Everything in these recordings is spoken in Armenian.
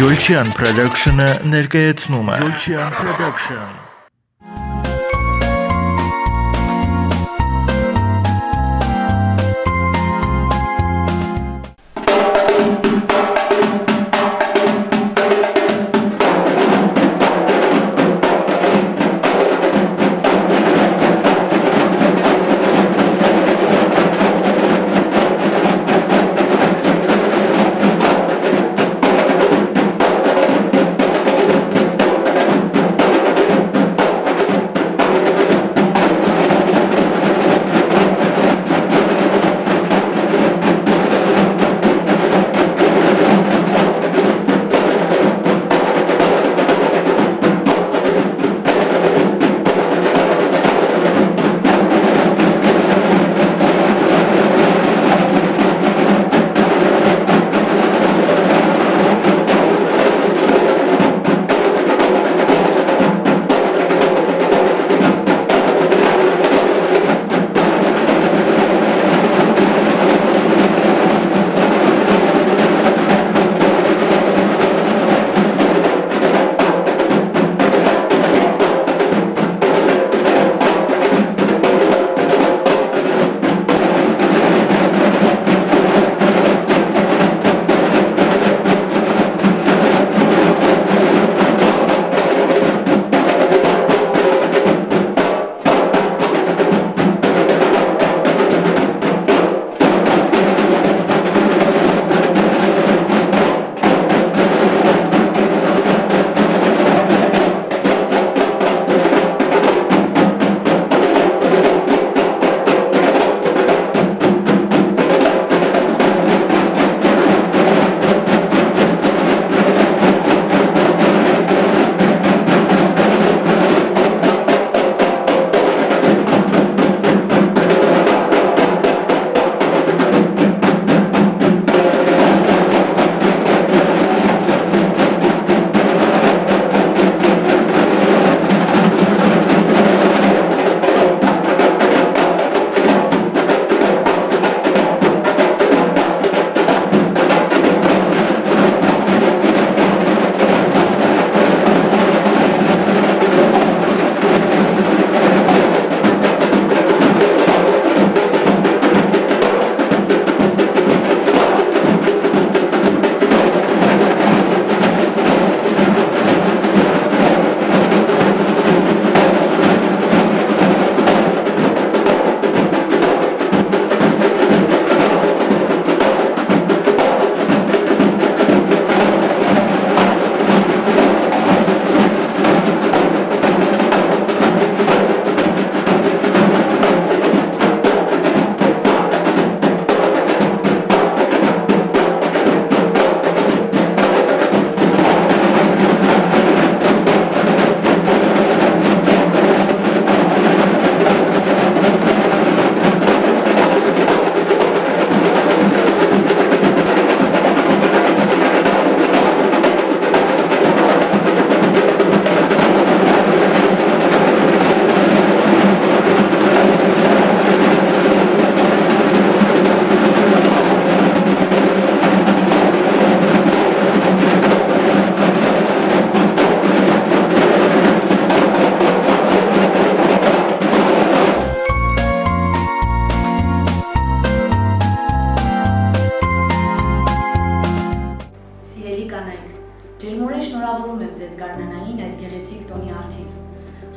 Յոլչյան Production-ը ներկայացնում է Յոլչյան Production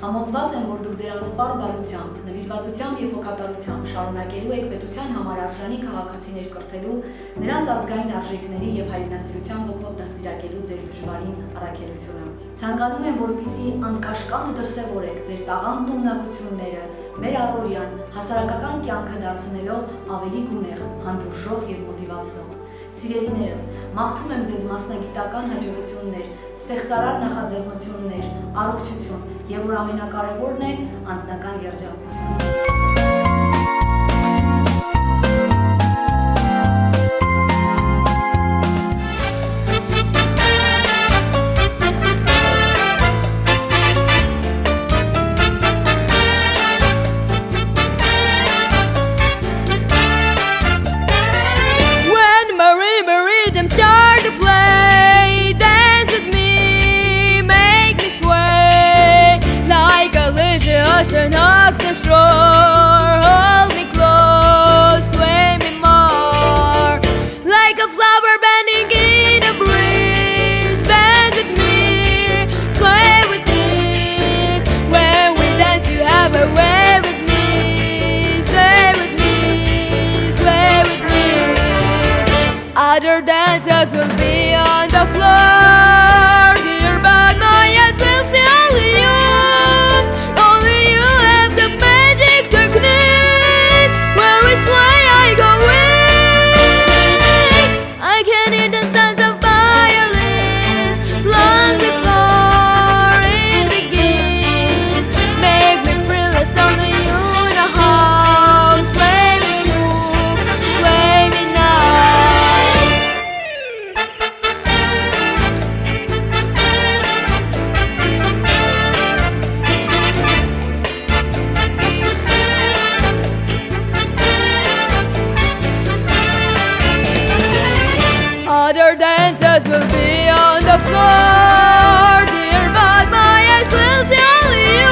Համոզված եմ, որ դուք ձեր անսպառ բարությամբ, նվիրվածությամբ և հոգատարությամբ շարունակելու եք պետության համար արժանի քաղաքացիներ կրթելու, նրանց ազգային արժեքների և հայրենասիրության ոգով դաստիարակելու ձեր դժվարին առաքելությունը։ Ցանկանում եմ, որպեսզի անկաշկանդ դրսևորեք ձեր տաղանդն ու ունակությունները, մեր առօրյան, հասարակական կյանքը դարձնելով ավելի գունեղ, հանդուրժող և մոտիվացնող։ Սիրելիներս, մաղթում եմ ձեզ մասնագիտական հաջողություններ, ստեղծարար նախաձեռնություններ, առողջություն և որ ամենակարևորն է, անձնական երջանկություն։ When my rhythm start to play, then Other dancers will be on the floor, dear, but my eyes will tell you, only you have the magic technique. When we sway, I go weak. I can hear the sounds of violins long before it begins. Make me thrill as only you know how. Sway me smooth, sway me nice. Other dancers will be on the floor, dear, but my eyes will tell you,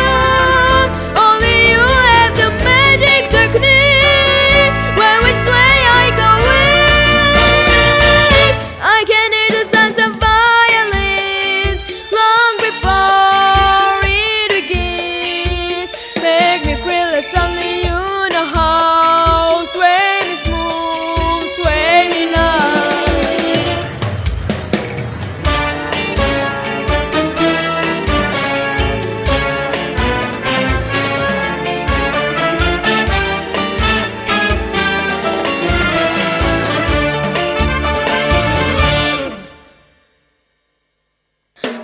only you have the magic technique. When we sway, I go weak. I can hear the sounds of violins long before it begins. Make me thrill as only you know how. Sway me smooth, sway me nice.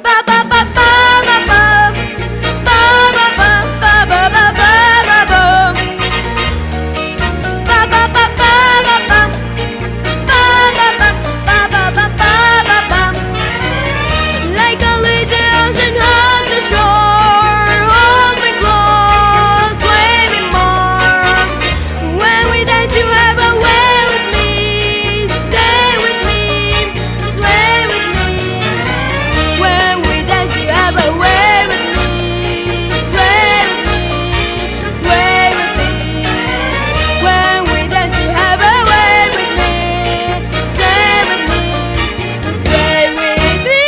Ba ba ba ba ba ba, ba ba ba ba ba ba ba ba bum. Ba ba ba ba ba ba, ba ba ba ba ba ba ba ba bum. Like a lazy ocean on the shore, hold me close, sway me more. When we dance, you have a way with me. Stay with me, sway with me. When we dance, you have a way with me. Sway with me, sway with me. When we dance, you have a way with me. Stay with me, sway with me.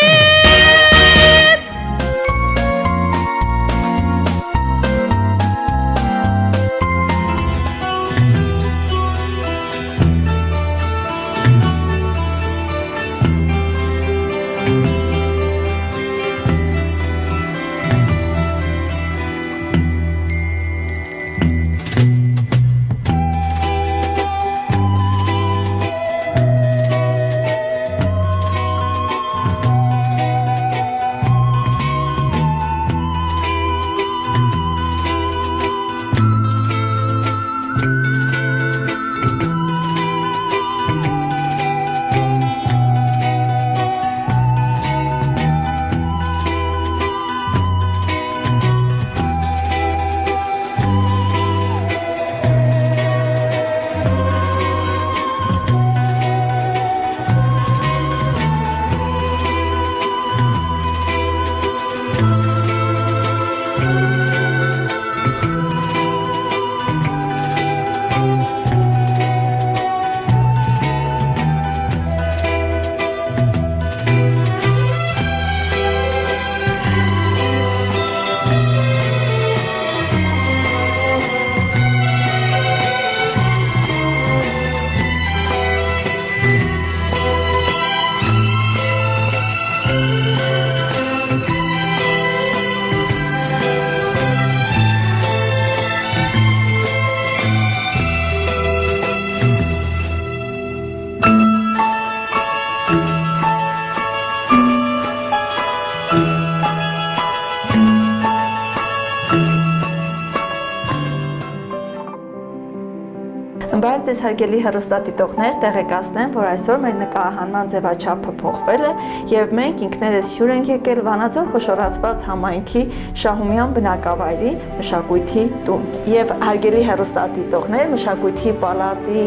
Բայց ես հարգելի հեռուստադիտողներ տեղեկացնեմ, որ այսօր մեր նկարահանման ձևաչափը փոխվել է եւ մենք ինքներս հյուր ենք եկել Վանաձոր խոշորացված համայնքի Շահումյան բնակավայրի մշակույթի տուն։ Եվ հարգելի հեռուստադիտողներ, մշակույթի պալատի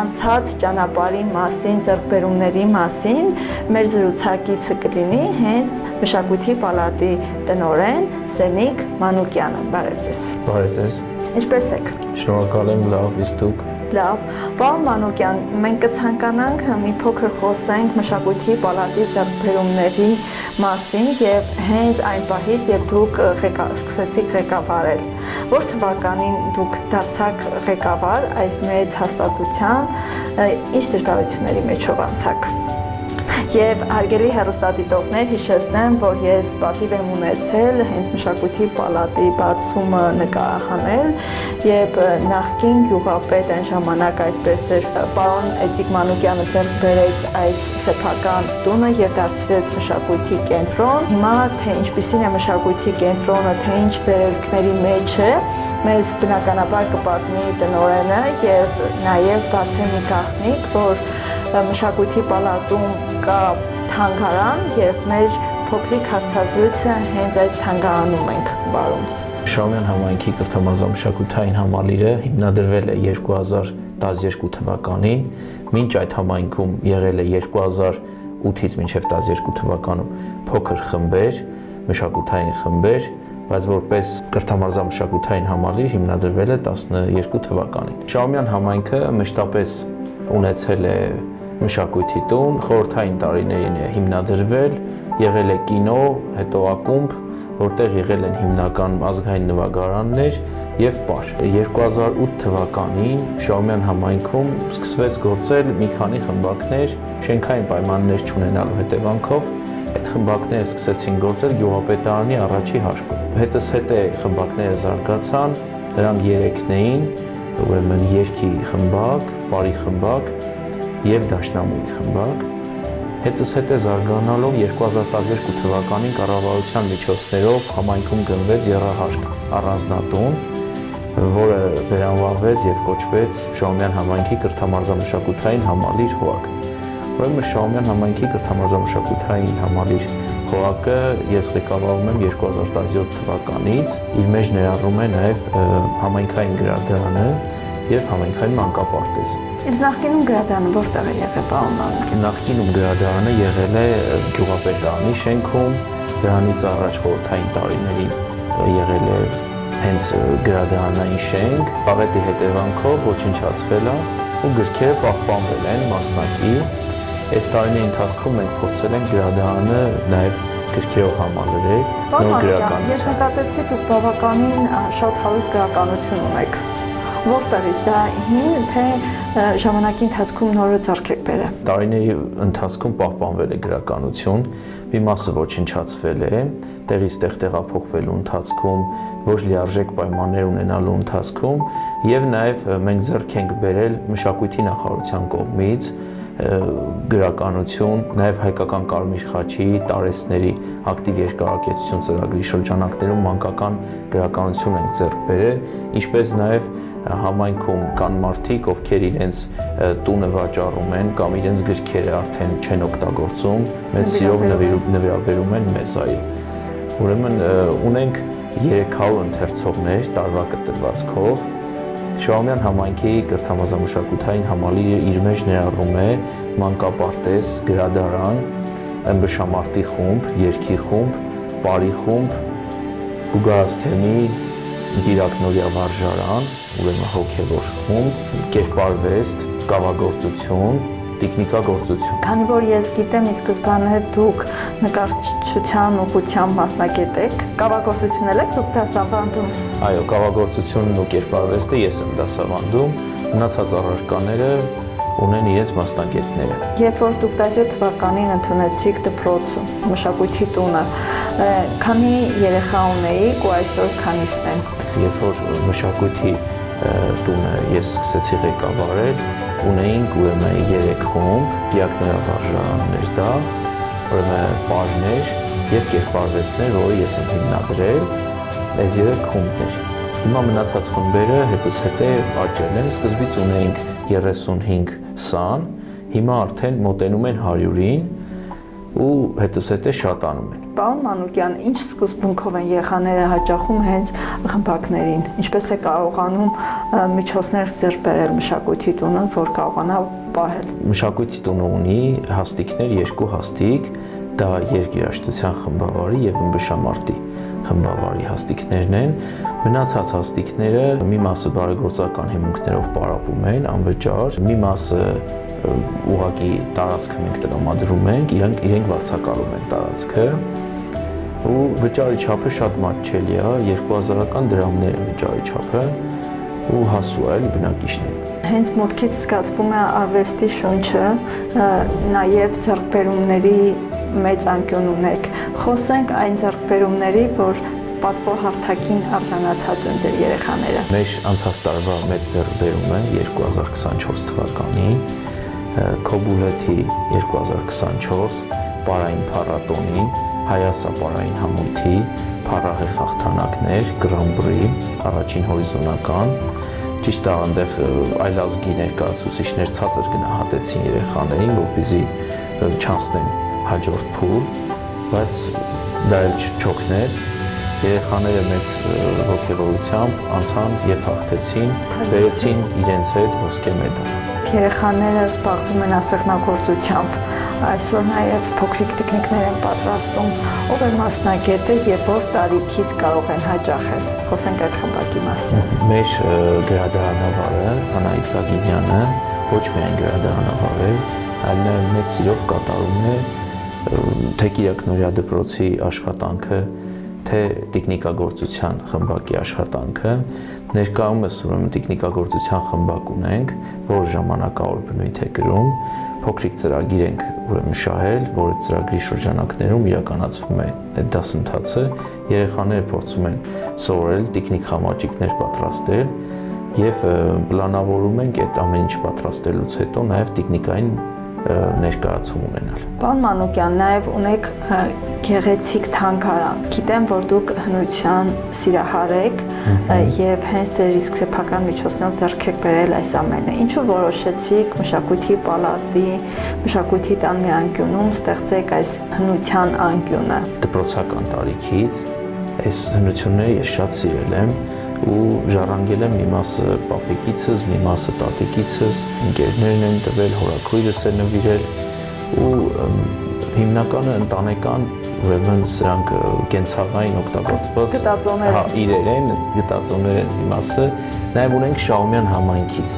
անցած ճանապարհի մասին, ձեռքբերումների մասին մեր զրուցակիցը կլինի հենց մշակույթի պալատի տնօրեն Սենիկ Մանուկյանը։ Բարև ձեզ։ Բարև ձեզ։ Ինչպե՞ս եք։ Շնորհակալ եմ, լավ, իսկ դուք։ Լավ, պարոն Մանուկյան, մենք կցանկանանք մի փոքր խոսենք մշակույթի պալատի ձեռքբերումների մասին եւ հենց այն պահից, երբ դուք սկսեցիք ղեկավարել։ Որ թվականին դուք դարձաք ղեկավար այս մեծ հաստատության, ինչ դժվարությունների մեջով անցաք։ Եվ հարգելի հեռուստադիտողներ, հիշեցնեմ, որ ես պատիվ եմ ունեցել հենց մշակույթի պալատի բացումը նկարահանել եւ նախկին գյուղապետ այն ժամանակ այդպես էր պարոն Էդիկ Մանուկյանը ձեռք բերեց այս սեփական տունը եւ դարձրեց մշակույթի կենտրոն։ Հիմա թե ինչպիսին է մշակույթի կենտրոնը, թե ինչ վերելքների մեջ է, մեզ բնականաբար կպատնի տնօրենը եւ նաեւ բացի մի գաղտնիք, որ մշակույթի պալատում կա թանգարան եւ մեր փոքրիկ հարցազրույցը հենց այս թանգարանում ենք վարում։ Շահումյան համայնքի կրթամարզամշակութային համալիրը հիմնադրվել է 2012 թվականին, մինչ այդ համայնքում եղել է 2008-ից մինչև 12 թվականում փոքր խմբեր, մշակութային խմբեր, բայց որպես կրթամարզամշակութային համալիր հիմնադրվել է 12 թվականին։ Շահումյան համայնքը մշտապես ունեցել է մշակույթի տուն, խորհրդային տարիներին է հիմնադրվել, եղել է կինո, հետո ակումբ, որտեղ եղել են հիմնական ազգային նվագարաններ եւ պար։ 2008 թվականին Շահումյան համայնքում սկսվեց գործել մի քանի խմբակներ, շենքային պայմաններ չունենալու հետևանքով այդ խմբակները սկսեցին գործել գյուղապետարանի առաջի հարկում։ Հետզհետե խմբակները զարգացան, դրանք 3-ն էին, ուրեմն երգի խմբակ, պարի խմբակ եւ դաշնամուրի խմբակ։ Հետզհետե զարգանալով 2012 թվականին կառավարության միջոցներով համայնքում գնվեց եռահարկ առանձնատուն, որը վերանվանվեց եւ կոչվեց Շահումյան համայնքի կրթամարզամշակութային համալիր ՀՕԱԿ։ Ուրեմն Շահումյան համայնքի կրթամարզամշակութային համալիր ՀՕԱԿ-ը ես ղեկավարում եմ 2017 թվականից, իր մեջ ներառում է նաեւ համայնքային գրադարանը եւ համայնքային մանկապարտեզը։ Իսկ նախկինում գրադարանը որտեղ է եղել, պարոն Մանուկյան։ Նախկինում գրադարանը եղել է գյուղապետարանի շենքում, դրանից առաջ խորհրդային տարիներին եղել է հենց գրադարանային շենք, աղետի հետևանքով ոչնչացվել է ու գրքերը պահպանվել են մասնակի։ Այս տարիների ընթացքում մենք փորձել ենք գրադարանը նաև գրքերով համալրել, նոր գրականություն։ Ես նկատեցի դուք բավականին շատ հարուստ գրականություն ունեք։ Որտեղից դա հին թե ժամանակի ընթացքում նորը ձեռք եք բերել։ Տարիների ընթացքում պահպանվել է գրականություն, մի մասը ոչնչացվել է, տեղից տեղ տեղափոխվելու ընթացքում, ոչ լիարժեք պայմաններ ունենալու ընթացքում եւ նաեւ մենք ձեռք ենք բերել մշակույթի նախարարության կողմից գրականություն, նաև հայկական Կարմիր խաչի տարեցների ակտիվ երկարակեցություն ծրագրի շրջանակներում մանկական գրականություն ենք ձեռք բերել, ինչպես նաև համայնքում կան մարդիկ, ովքեր իրենց տունը վաճառում են կամ իրենց գրքերը արդեն չեն օգտագործում, մեծ սիրով նվիրաբերում են մեզ, այո։ Ուրեմն ունենք 300 ընթերցողներ տարվա կտրվածքով։ Շահումյան համայնքի կրթամարզամշակութային համալիրը իր մեջ ներառում է մանկապարտեզ, գրադարան, ըմբշամարտի խումբ, երգի խումբ, պարի խումբ, Գուգարասթեմի դիրակնորյա վարժարան, ուրեմն հոգևոր խումբ, կերպարվեստ, կավագործություն, տեխնիկագործություն։ Քանի որ ես գիտեմ, ի սկզբանե դուք նկարչության ուղղությամբ մասնագետ եք, կավագործությունն եք դուք դասավանդում։ Այո, կավագործությունն ու կերպարվեստը ես եմ դասավանդում, մնացած առարկաները ունեն իրենց մասնագետները։ Երբ որ դուք 17 թվականին ընդունեցիք դպրոցը, մշակույթի տունը, քանի երեխա ունեիք ու այսօր քանիսն են։ Երբ որ մշակույթի տունը ես սկսեցի ղեկավարել, ունեինք ուրեմն 3 խումբ, դիակնոյավարժարաններ դա, ուրեմն պարներ եւ կերպարվեստներ, որը ես եմ հիմնադրել, այս 3 խումբներ։ Հիմա մնացած խմբերը հետզհետե աճել են, սկզբից ունեինք 35 սան, հիմա արդեն մոտենում են 100-ին ու հետզհետե շատանում են։ Պարոն Մանուկյան, ինչ սկզբունքով են եղաները հաճախում հենց խմբակներին, ինչպես է կարողանում միջոցներ ձեռք բերել մշակույթի տունը, որ կարողանա պահել։ Մշակույթի տունը ունի հաստիկներ, 2 հաստիկ, դա երկիրաշտության խմբավարի եւ ըմբշամարտի խմբավարի հաստիկներն են, Մնացած հաստիկները մի մասը բարեգործական հիմունքներով պարապում են անվճար, մի մասը ուղղակի տարածքը մենք տրամադրում ենք, իրենք վարձակալում են տարածքը ու վճարի չափը շատ մատչելի է, 2000-ական դրամներ է վճարի չափը ու հասու է բնակիչներին։ Հենց մուտքից զգացվում է արվեստի շունչը, նաև ձեռքբերումների մեծ անկյուն ունեք։ Խոսենք այն ձեռքբերումների, որ պատվո-հարթակին արժանացած են ձեր երեխաները։ Մեր անցած տարվա մեծ ձեռքբերումը 2024 թվականին Քոբուլեթի 2024 պարային փառատոնին Հայասա պարային համույթի փառահեղ հաղթանակներ, Grand-Prix, առաջին հորիզոնական, ճիշտ է այնտեղ այլազգի ներկայացուցիչներ ցածր գնահատեցին երեխաներին, որպեսզի չանցնեն հաջորդ փուլ, բայց դա էլ չօգնեց։ Երեխաները մեծ ողջավորությամբ անցան եւ հաղթեցին, բերեցին իրենց հետ ոսկե մեդալ։ Երեխաները զբաղվում են ասեղնագործությամբ, այսօր նաև փոքրիկ տիկնիկներ են պատրաստում, ով է մասնագետը եւ որ տարիքից կարող են հաճախել։ Խոսենք այդ խմբակի մասին։ Մեր գրադարանավարը Անահիտ Վագինյանը ոչ միայն գրադարանավար է, այլ նաև մեծ սիրով կատարում է թե Կիրակնորիա դպրոցի աշխատանքը, թե տեխնիկագործության խմբակի աշխատանքը։ Ներկայումս ուրեմն տեխնիկագործության խմբակ ունենք, որ ժամանակավոր բնույթ է կրում, փոքրիկ ծրագիր ենք ուրեմն շահել, որ ծրագրի շրջանակներում իրականացվում է այդ դասընթացը, երեխաները փորձում են սովորել տեխնիկ խամաճիկներ պատրաստել եւ պլանավորում ենք այդ ամեն ինչ պատրաստելուց հետո նաեւ տեխնիկային ներկայացում ունենալ։ Պարոն Մանուկյան, նաև ունեք գեղեցիկ թանգարան։ Գիտեմ, որ դուք հնության սիրահար եք եւ հենց ձեր իսկ սեփական միջոցներով ձեռք եք բերել այս ամենը։ Ինչու որոշեցիք մշակույթի պալատի, մշակույթի տան մի անկյունում ստեղծեք այս հնության անկյունը։ Դպրոցական տարիքից այս հնությունները ես շատ սիրել եմ ու ժառանգել եմ մի մասը պապիկիցս, մի մասը տատիկիցս, ընկերներն են տվել, հորաքույրս է նվիրել ու հիմնականը ընտանեկան, ուրեմն սրանք կենցաղային օգտագործված իրեր են, գտածոներ են մի մասը, նաև ունենք Շահումյան համայնքից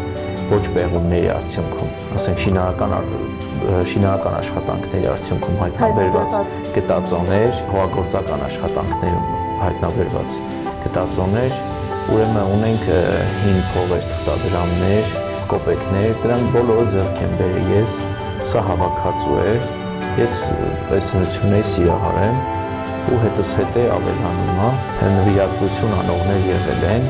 ոչ պեղումների արդյունքում, ասենք շինարական աշխատանքների արդյունքում հայտնաբերված գտածոներ, հողագործական աշխատանքներում հայտնաբերված գտածոներ, ուրեմն ունենք հին փողեր, թղթադրամներ, կոպեկներ, դրանք բոլորը ձեռք եմ բերել ես, սա հավաքածու է, ես այս հնությունների սիրահար եմ ու հետս հետ է ավելանում է, նվիրատվություն անողներ եղել են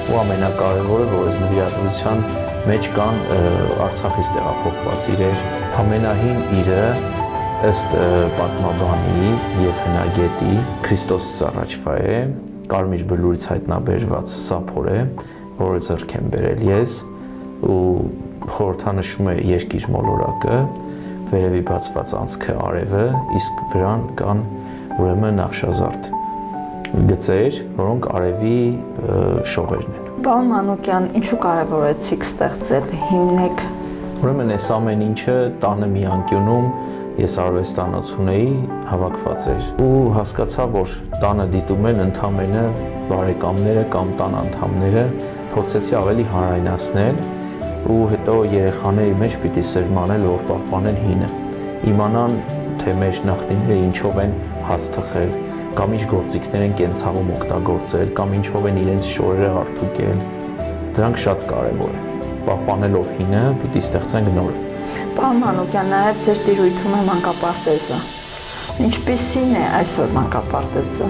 ու ամենակարևորը, որ այս նվիրատվության մեջ կան Արցախից տեղափոխված իրեր, ամենահին իրը ըստ պատմաբանի եւ հնագետի Քրիստոսից առաջվա է, Կարմիր բլուրից հայտնաբերված սափոր է, որը ձեռք եմ բերել ես ու խորհրդանշում է երկիր մոլորակը, վերևի բացված անցքը արևը, իսկ վրան կան ուրեմն նախշազարդ գծեր, որոնք արևի շողերն են։ Պարոն Մանուկյան, ինչու կարևորեցիք ստեղծել, հիմնեք։ Ուրեմն այս ամեն ինչը տանը մի անկյունում ես արվեստանոց ունեի, հավաքված էր ու հասկացա, որ տանը դիտում են ընդամենը բարեկամները կամ տան անդամները, փորձեցի ավելի հանրայնացնել ու հետո երեխաների մեջ պիտի սերմանել, որ պահպանեն հինը, իմանան, թե մեր նախնիները ինչով են հաց թխել, կամ ինչ գործիքներ են կենցաղում օգտագործել, կամ ինչով են իրենց շորերը հարթուկել, դրանք շատ կարևոր է, պահպանելով հինը պիտի ստեղծենք նորը։ Պարոն Մանուկյան, նաև ձեր տիրույթում է մանկապարտեզը։ Ինչպիսին է այսօր մանկապարտեզը։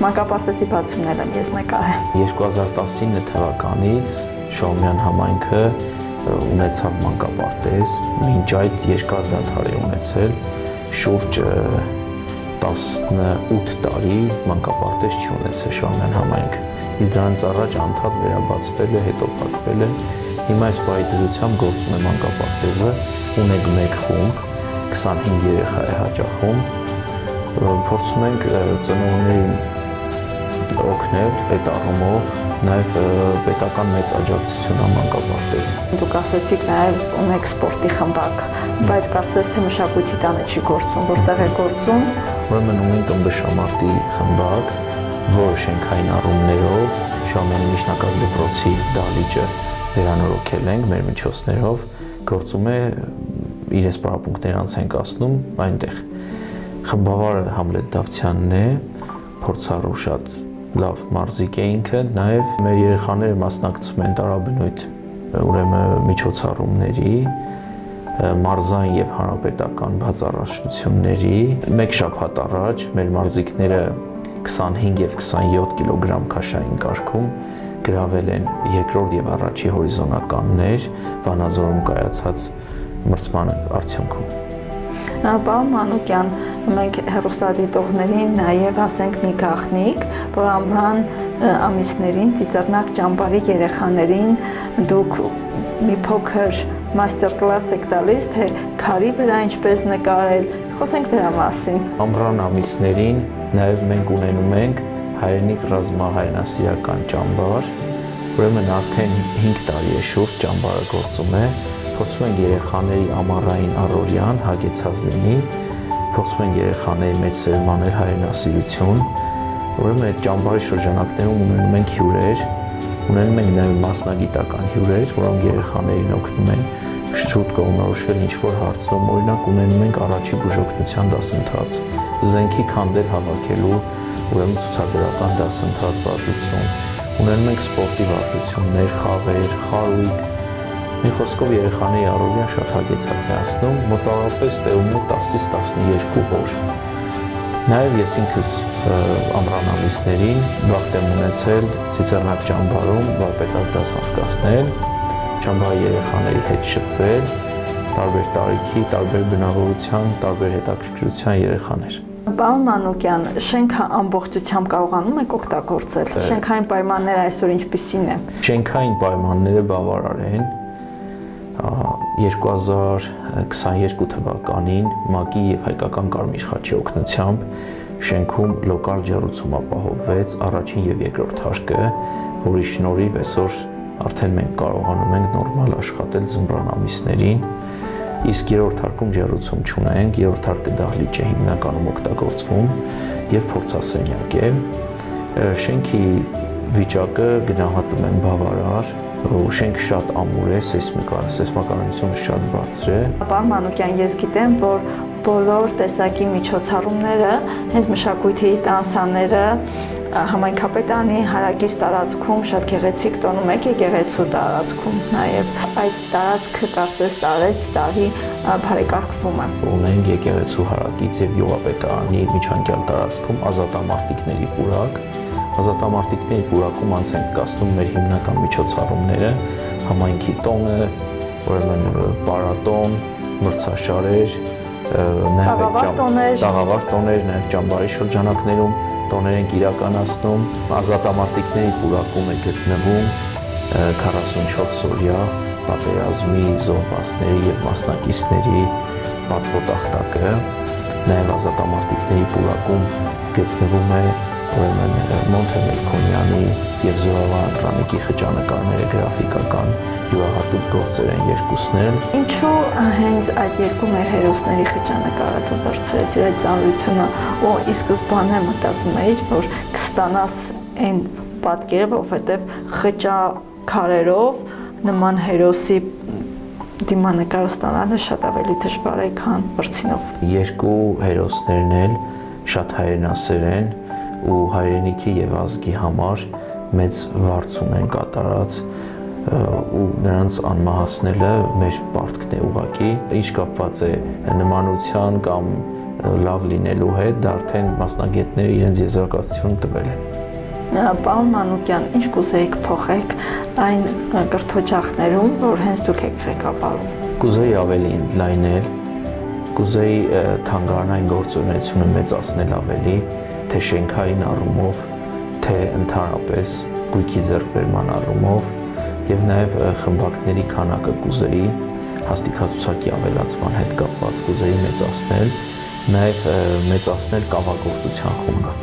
Մանկապարտեզի բացումներ եմ ես նկարել։ 2019 թվականից Շահումյան համայնքը ունեցավ մանկապարտեզ, մինչ այդ երկար դադար է ունեցել, շուրջ 18 տարի մանկապարտեզ չի ունեցել Շահումյան համայնքը։ Իսկ դրանից առաջ անդադ վերաբացվել է, հետո փակվել է։ Հիմա այս պայթրությամբ գործում է մանկապարտեզը, ունենք մեկ խումբ, 25 երեխա է հաճախում, փորձում ենք ծնողներին օգնել այդ առումով, նաև պետական մեծ աջակցություն է մանկապարտեզը։ Դուք ասացիք նաև ունեք սպորտի խմբակ, բայց կարծես թե մշակույթի տանը չի գործում, որտեղ է գործում։ Ուրեմն ունենք ըմբշամարտի խմբակ, որը շենքային առումներով Շահումյանի միջնակարգ դպրոցի դահլիճը վերանորոգել ենք մեր միջոցներով, գործում է իրենց պարապմունքները անց ենք ասնում այնտեղ։ Խմբավարը Համլետ Դավթյանն է, փորձառու շատ լավ մարզիկ է ինքը, նաև մեր երեխաները մասնակցում են տարաբնույթ ուրեմն միջոցառումների, մարզային եւ հանրապետական բացառաշտությունների։ Մեկ շաբաթ առաջ մեր մարզիկները 25 եւ 27 կիլոգրամ քաշային կարգում գրավել են երկրորդ եւ առաջի հորիզոնականներ Վանաձորում կայացած մրցման արդյունքում։ Պարոն Մանուկյան, մենք հեռուստադիտողներին նաև ասենք մի գաղտնիք, որ ամռան ամիսներին ծիծեռնակ ճամբարի երեխաներին դուք մի փոքր մաստեր-կլաս եք տալիս, թե քարի վրա ինչպես նկարել, խոսենք դրա մասին։ Ամռան ամիսներին նաև մենք ունենում ենք հայրենիք ռազմահայրենասիրական ճամբար, ուրեմն արդեն 5 տարի է շուրջ ճամբարը գործում է, փորձում ենք երեխաների ամառային առօրյան հագեցած լինի, փորձում ենք երեխաների մեջ սերմանել հայրենասիրություն, ուրեմն այդ ճամբարի շրջանակներում ունենում ենք հյուրեր, ունենում ենք նաև մասնագիտական հյուրեր, որոնք երեխաներին օգնում են շուտ կողմնորոշվել ինչ-որ հարցում, օրինակ ունենում ենք առաջի բուժօգնության դասընթաց, զենքի քանդել հավաքելու, ուրեմն ցուցադրական դասընթաց վարժություն, ունենում ենք սպորտի վարժություններ, խաղեր, խարույկ, մի խոսքով երեխաների առօրյան շատ հագեցած է անցնում, մոտավորապես տևում է 10-ից 12 օր։ Նաև ես ինքս ամռան ամիսներին վաղ եմ ունեցել ծիծեռնակ ճամբարում վարպետաց դաս անցկացնել, ճամբարի երեխաների հետ շփվել, տարբեր տարիքի, տարբեր բնավորության, տարբեր հետաքրքրության երեխաներ։ Պարոն Մանուկյան, շենքը ամբողջությամբ կարողանում եք օգտագործել։ Շենքային պայմանները այսօր ինչպիսին են։ Շենքային պայմանները բավարար են։ 2022 թվականին ՄԱԿ-ի եւ Հայկական Կարմիր խաչի օգնությամբ շենքում լոկալ ջեռուցում ապահովվեց առաջին եւ երկրորդ հարկը, որի շնորհիվ այսօր արդեն մենք կարողանում ենք նորմալ աշխատել ձմռան ամիսներին, իսկ երրորդ հարկում ջեռուցում չունենք, երրորդ հարկը դահլիճ է հիմնականում օգտագործվում եւ փորձասենյակ է։ Շենքի վիճակը գնահատում են բավարար, շենքը շատ ամուր է, սեյսմականությունը շատ բարձր է։ Պարոն Մանուկյան, ես գիտեմ, որ բոլոր տեսակի միջոցառումները, հենց մշակույթի տանսաները, համայնքապետարանի հարակից տարածքում շատ գեղեցիկ տոնում եք եկեղեցու տարածքում նաև այդ տարածքը կարծես տարի բարեկարգվում է։ Ունենք եկեղեցու հարակից եւ գյուղապետարանի միջանկյալ տարածքում ազատամարտիկների պուրակ։ Ազատամարտիկների պուրակում անց ենք կացնում մեր հիմնական միջոցառումները, համայնքի տոնը, ուրեմն պարատոն, մրցաշարեր, տաղավար տոներ, նաև ճամբարի շրջանակներում տոներ ենք իրականացնում։ Ազատամարտիկների պուրակում է գտնվում 44 օրյա պատերազմի զոհվածների եւ մասնակիցների պատվոտախտակը, նաև ազատամարտիկների պուրակում գտնվում է ուրեմն Մոնթե Մելքոնյանի եւ Զորավար Անդրանիկի խճանկարները գրաֆիկական յուրահատուկ գործեր են երկուսն էլ։ Ինչու հենց այդ երկու մեր հերոսների խճանկարը դու վերցրեցիր այդ ծանրությունը ու ի սկզբանե մտածում էիր, որ կստանաս այն պատկերը, որովհետեւ խճանկարերով նման հերոսի դիմանկարը ստանալը շատ ավելի դժվար է, քան բրցինով։ Երկու հերոսներն էլ շատ հայրենասեր են ու հայրենիքի եւ ազգի համար մեծ վարձում են կատարած ու նրանց անմահացնելը մեր պարտքն է ուղղակի, ինչ կապված է նմանության կամ լավ լինելու հետ, դա արդեն մասնագետները իրենց եզրակացությունը տվել են։ Պարոն Մանուկյան, ինչ կուզեիք փոխեք այն կրթօջախներում, որ հենց դուք եք ղեկավարում։ Կուզեի ավելի ընդլայնել, կուզեի թանգարանային գործունեությունը մեծացնել ավելի, թե շենքային առումով, թե ընդհանրապես գույքի ձեռքբերման առումով եւ նաեւ խմբակների քանակը կուզեի հաստիկացուցակի ավելացման հետ կապված կուզեի մեծացնել, նաեւ մեծացնել կավագործության խումբը։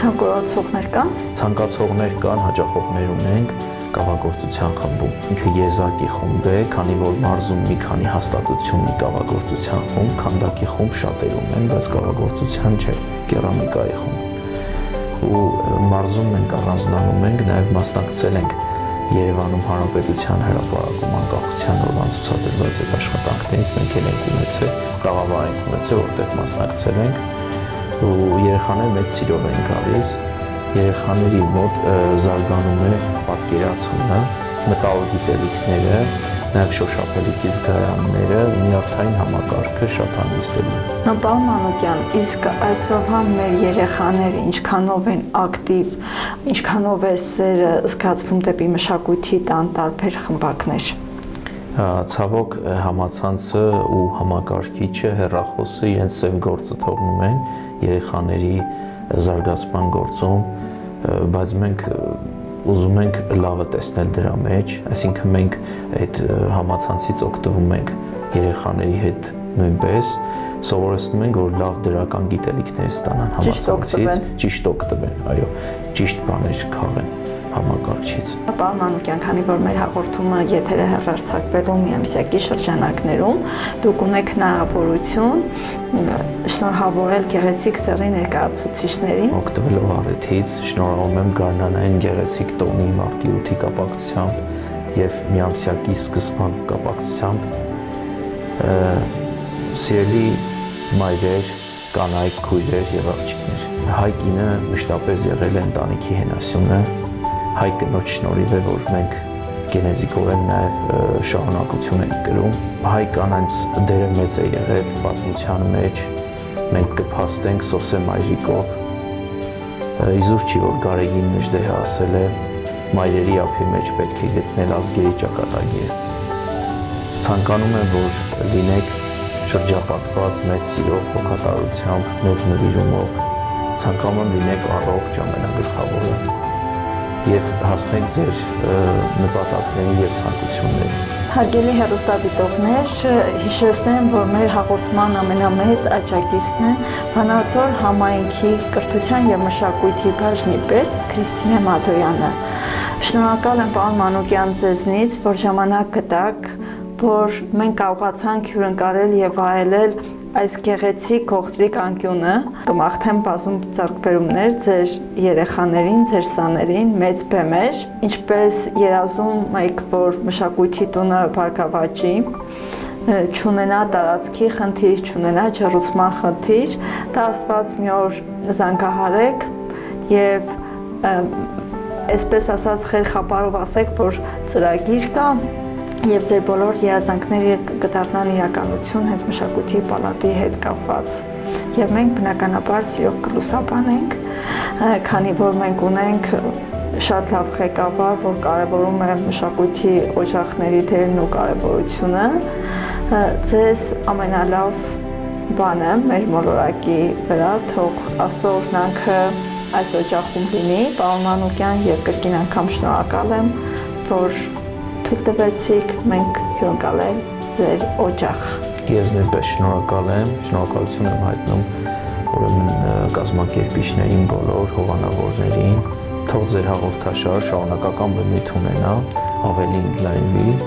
Ցանկացողներ կան։ Ցանկացողներ կան, հաճախողներ ունենք կավագործության խմբում։ Ինքը եզակի խումբ է, քանի որ մարզում մի քանի հաստատություն ունի կավագործության խումբ, քանդակի խումբ շատերում են, բայց կավագործության չէ, կերամիկայի խումբ։ ու մարզում մենք առանձնանում ենք, նաև մասնակցել ենք Երևանում Հանրապետության հրապարակում անկախության օրվան ցուցադրված այդ աշխատանքներից մենք էլ ենք ունեցել, տաղավար ենք ունեցել, որտեղ մասնակցել ենք ու երեխաները մեծ սիրով են գալիս, երեխաների մոտ զարգանում է պատկերացումը, մտավոր գիտելիքները, նաև շոշափելիքի զգայանները, նյարդային համակարգը շատ հանգստելի է։ Պարոն Մանուկյան, իսկ այսօրվա մեր երեխաները ինչքանով են ակտիվ, ինչքանով է սերը զգացվում դեպի մշակույթի տան տարբեր խմբակներ։ Ցավոք համացանցը ու համակարգիչը հեռախոսը իրենց սև գործը թողնում են երեխաների զարգացման գործում, բայց մենք ուզում ենք լավը տեսնել դրա մեջ, այսինքն մենք այդ համացանցից օգտվում ենք երեխաների հետ նույնպես, սովորեցնում ենք, որ լավ դրական գիտելիքներ ստանան համացանցից, ճիշտ օգտվեն, այո, ճիշտ բաներ քաղեն համակարգչից։ Պարոն Մանուկյան, քանի որ մեր հաղորդումը եթերը հեռարձակվելու միամսյակի շրջանակներում, դուք ունեք հնարավորություն շնորհավորել գեղեցիկ սեռի ներկայացուցիչներին։ Օգտվելով առիթից շնորհավորում եմ գարնանային գեղեցիկ տոնի մարտի 8-ի կապակցությամբ եւ միամսյակի սկզբան կապակցությամբ սիրելի մայրեր, կանայք, քույրեր եւ աղջիկներ։ Հայ կինը մշտապես եղել է ընտանիքի հենասյունը, հայ կնոջ շնորհիվ է, որ մենք գենեզիկորեն նաև շարունակություն ենք կրում։ Հայ կանանց դերը մեծ է եղել պատմության մեջ, մենք կփաստենք Սոսե մայրիկով։ Իզուր չի, որ Գարեգին Նժդեհը ասել է, մայրերի ափի մեջ պետք է գտնել ազգերի ճակատագիր։ Ցանկանում եմ, որ լինեք շրջապատված մեծ սիրով, հոգատարությամբ, մեծ նվիրումով, ցանկանում եմ լինեք առողջ ամենագլխավորը եւ հասնեք ձեր նպատակների եւ ցանկությունների։ Հարգելի հեռուստադիտողներ, հիշեցնեմ, որ մեր հաղորդման ամենամեծ աջակիցն է Վանաձոր համայնքի կրթության եւ մշակույթի բաժնի պետ Քրիստինե Մադոյանը։ Շնորհակալ եմ պարոն Մանուկյան ձեզնից, որ ժամանակ գտաք, որ մենք կարողացանք հյուրընկալել եւ վայելել այս գեղեցիկ ողջրիկ անկյունը, կմաղթեմ բազում ձեռքբերումներ ձեր երեխաներին, ձեր սաներին, մեծ բեմեր, ինչպես երազում եք, որ մշակույթի տունը բարգավաճի, չունենա տարածքի խնդիր, չունենա ջեռուցման խնդիր, դա Աստված մի օր զանգահարեք եւ այսպես ասած խելքապարով ասեք, որ ծրագիր կա եւ ձեր բոլոր երազանքները կդառնան իրականություն հենց մշակույթի պալատի հետ կապված։ Եվ մենք բնականաբար սիրով կլուսաբանենք, քանի որ մենք ունենք շատ լավ ղեկավար, որ կարևորում է մշակույթի օջախների դերն ու կարևորությունը, ձեզ ամենալավ բանը մեր մոլորակի վրա, թող Աստծո օրհնանքը այս օջախում լինի, պարոն Մանուկյան, եւ կրկին անգամ շնորհակալ եմ, որ թույլ տվեցիք մենք հյուրընկալել ձեր օջախ։ Ես նույնպես շնորհակալ եմ, շնորհակալություն եմ հայտնում ուրեմն կազմակերպիչներին, բոլոր հովանավորներին, թող ձեր հաղորդաշարը շարունակական բնույթ ունենա, ավելի ընդլայնվի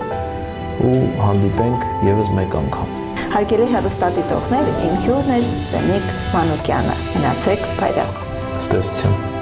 ու հանդիպենք եւս մեկ անգամ։ Հարգելի հեռուստադիտողներ, իմ հյուրն էր Զենիկ Մանուկյանը։ Մնացեք բարյավ։ Ստեսություն։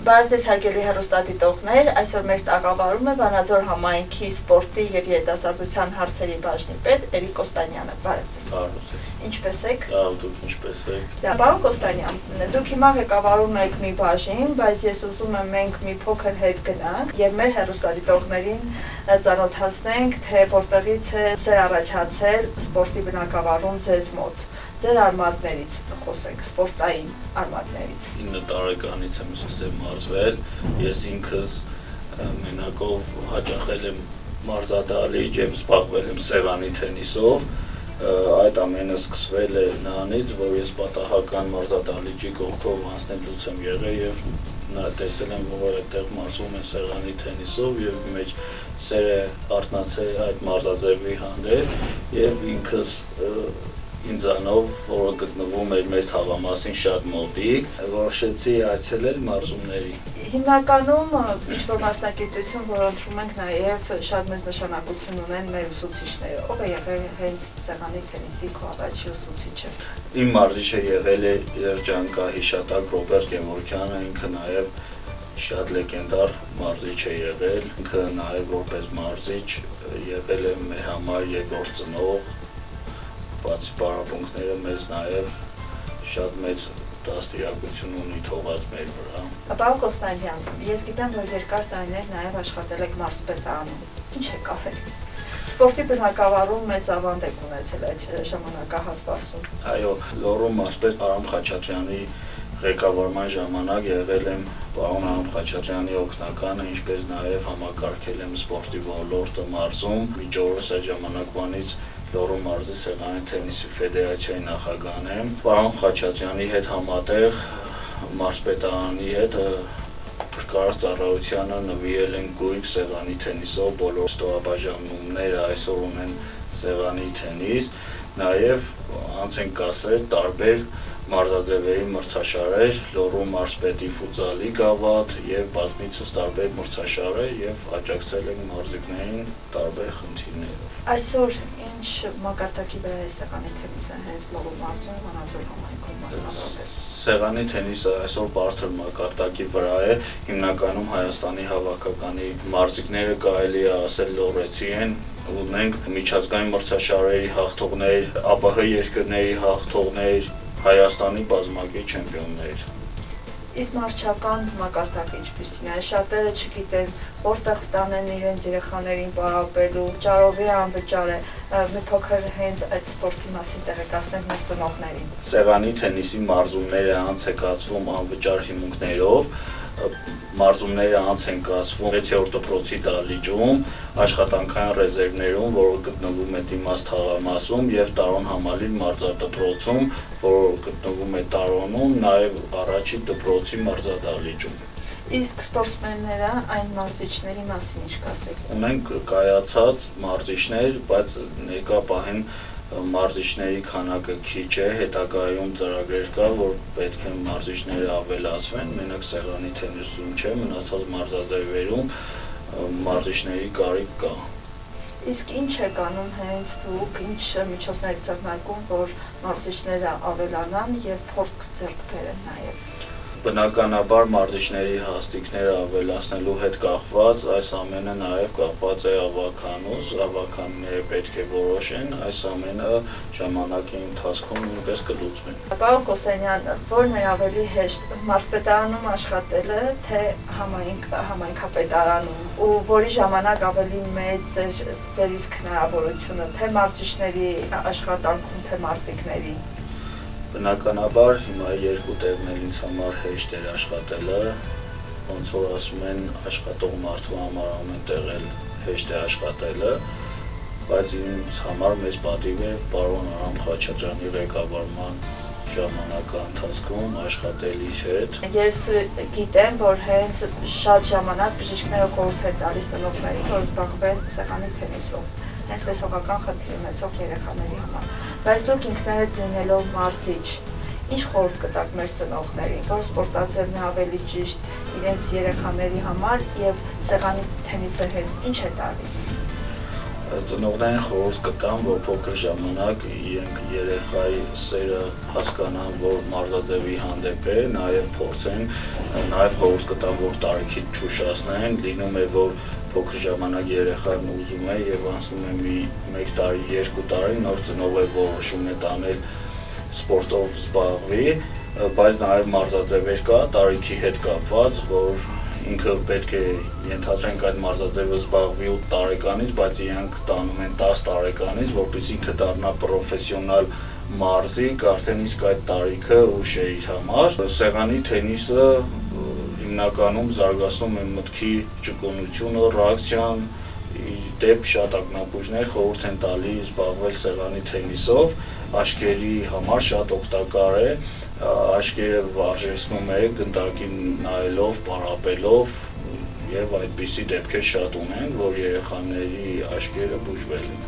Բարև ձեզ հարգելի հեռուստադիտողներ, այսօր մեր տաղավարում է Վանաձոր համայնքի սպորտի եւ երիտասարդության հարցերի բաժնի պետ Էրիկ Կոստանյանը։ Բարև ձեզ։ Բարև ձեզ։ Ինչպե՞ս եք։ Լավ, դուք ինչպե՞ս եք։ Պարոն Կոստանյան, դուք հիմա ղեկավարում եք մի բաժին, բայց ես ուզում եմ մենք մի փոքր հետ գնանք եւ մեր հեռուստադիտողներին ծանոթացնենք, թե որտեղից է ձեր առաջացել սպորտի բնակավարում ձեզ մոտ։ Ձեր արմատներից խոսենք, սպորտային արմատներից։ 9 տարեկանից եմ սկսել մարզվել, ես ինքս մենակով հաճախել եմ մարզադահլիճ եւ զբաղվել եմ սեղանի թենիսով, այդ ամենը սկսվել է նրանից, որ ես պատահական մարզադահլիճի կողքով անցնելուց եմ եղել եւ տեսել եմ, որ այդտեղ մարզվում է սեղանի թենիսով եւ մեջ սեր է արթնացել այդ մարզաձևի հանդեպ եւ ինքս ինձանով, որը գտնվում էր մեր թաղամասին շատ մոտիկ, որոշեցի այցելել մարզումների։ Հիմնականում ինչ-որ մասնագիտություն, որ ընտրում ենք նաև շատ մեծ նշանակություն ունեն մեր ուսուցիչները։ Ով է եղել հենց սեղանի թենիսի քո առաջի ուսուցիչը։ Իմ մարզիչը եղել է երջանկահիշատակ Ռոբերտ Գևորգյանը, ինքը նաև շատ լեգենդար մարզիչ է եղել, ինքը նաև որպես մարզիչ եղել է մեր համար երկրորդ ծնող, բացի պարապմունքները մեզ նաև շատ մեծ դաստիարակություն ունի թողած մեր վրա։ Պարոն Կոստանյան, ես գիտեմ, որ երկար տարիներ նաև աշխատել եք մարզպետարանում։ Ինչ եք արել։ Սպորտի բնակավարում մեծ ավանդ եք ունեցել այդ ժամանակահատվածում։ Այո, Լոռու մարզպետ Արամ Խաչատրյանի ղեկավարման ժամանակ եղել եմ պարոն Արամ Խաչատրյանի օգնականը, ինչպես նաև համակարգել եմ սպորտի ոլորտը մարզում։ Մինչ օրս այդ ժամանակվանից Լոռու մարզի սեղանի թենիսի ֆեդերացիայի նախագահն եմ։ Պարոն Խաչատրյանի հետ համատեղ մարզպետարանի հետ փրկարար ծառայությանը նվիրել են գույք սեղանի թենիսով, բոլոր ստորաբաժանումները այսօր ունեն սեղանի թենիս, նաև անց են կասել տարբեր մարզաձևերի մրցաշարեր, Լոռու մարզպետի ֆուտզալի գավաթ եւ բազմիցս տարբեր մրցաշարեր եւ աջակցել ենք մարզիկներին տարբեր խնդիրներով։ Այսօր ինչ մակարդակի վրա է սեղանի թենիսը հենց Լոռու մարզում, Վանաձոր համայնքում մասնավորապես։ Սեղանի թենիսը այսօր բարձր մակարդակի վրա է, հիմնականում Հայաստանի հավաքականի մարզիկները կարելի է ասել լոռեցի են, ունենք միջազգային մրցաշարերի հաղթողներ, ԱՊՀ երկրների հաղթողներ, Հայաստանի բազմակի չեմպիոններ։ Իսկ մարզչական մակարդակը ինչպիսին է, շատերը չգիտեն որտեղ տանեն իրենց երեխաներին պարապելու, ճարովի անվճար է, մի փոքր հենց այդ սպորտի մասին տեղեկացնենք մեր ծնողներին։ Սեղանի թենիսի մարզումները անց է կացվում անվճար հիմունքներով, մարզումները անց են կացվում 6-րդ դպրոցի դահլիճում, աշխատանքային ռեզերվներում, որը գտնվում է Դիմաց թաղամասում եւ Տարոն համալիր մարզադպրոցում, որը գտնվում է Տարոնում, նաեւ առաջի դպրոցի մարզադահլիճում։ Իսկ սպորտսմենները այն մարզիչների մասին ինչ կասեք։ Ունենք կայացած մարզիչներ, բայց ներկա պահին մարզիչների քանակը քիչ է, հետագայում ծրագրեր կա, որ պետք է մարզիչները ավելացվեն, մենակ սեղանի թենիսում չէ, մնացած մարզաձևերում մարզիչների կարիք կա։ Իսկ ինչ եք անում հենց դուք, ինչ միջոցներ ձեռնարկում, որ մարզիչները ավելանան եւ փորձ ձեռք բերեն նաեւ։ Բնականաբար մարզիչների հաստիկները ավելացնելու հետ կախված, այս ամենը նաև կախված է ավականուց, ավականները պետք է որոշեն, այս ամենը ժամանակի ընթացքում նույնպես կլուծվի։ Պարոն Կոստանյան, որն է ավելի հեշտ մարզպետարանում աշխատելը, թե համայնքապետարանում, ու որի ժամանակ ավելի մեծ է ձեր իսկ հնարավորությունը, թե մարզիչների աշխատանքում, թե մարզիկների։ Բնականաբար հիմա երկու տեղն էլ ինձ համար հեշտ էր աշխատելը, ոնց որ ասում են աշխատող մարդու համար ամեն տեղ էլ հեշտ է աշխատելը, բայց ինձ համար մեծ պատիվ է պարոն Արամ Խաչատրյանի ղեկավարման ժամանակահատվածում աշխատել իր հետ։ Ես գիտեմ, որ հենց շատ ժամանակ բժիշկները խորհուրդ են տալիս ծնողներին, որ զբաղվեն սեղանի թենիսով, հենց տեսողական խնդիր ունեցող երեխաների համար։ Բայց դուք ինքներդ լինելով մարզիչ, ինչ խորհուրդ կտաք մեր ծնողներին, որ սպորտաձևն է ավելի ճիշտ իրենց երեխաների համար եւ սեղանի թենիսը հենց ինչ է տալիս։ Ծնողներին խորհուրդ կտամ, որ փոքր ժամանակ իրենք երեխայի սերը հասկանան, որ մարզաձևի հանդեպ է, նաև փորձեն, նաև խորհուրդ կտամ, որ տարիքից չուշացնեն, լինում է, որ փոքր ժամանակ երեխան ուզում է եւ անցնում է մի 1 տարի, 2 տարի, նոր ծնողը որոշում է տանել սպորտով զբաղվի, բայց նաև մարզաձևեր կա տարիքի հետ կապված, որ ինքը պետք է ենթադրենք այդ մարզաձևը զբաղվի 8 տարեկանից, բայց իրանք տանում են 10 տարեկանից, որպեսզի ինքը դառնա պրոֆեսիոնալ մարզիկ, արդեն իսկ այդ տարիքը ուշ է իր համար։ Սեղանի թենիսը հիմնականում զարգացնում է մտքի ճկունությունը, ռեակցիան, դեպ շատ ակնապուժներ խորհուրդ են տալի զբաղվել սեղանի թենիսով, աչքերի համար շատ օգտակար է, աչքերը վարժեցնում է գնդակին նայելով, պարապելով եւ այդպիսի դեպքեր շատ ունեն, որ երեխաների աչքերը բուժվել են։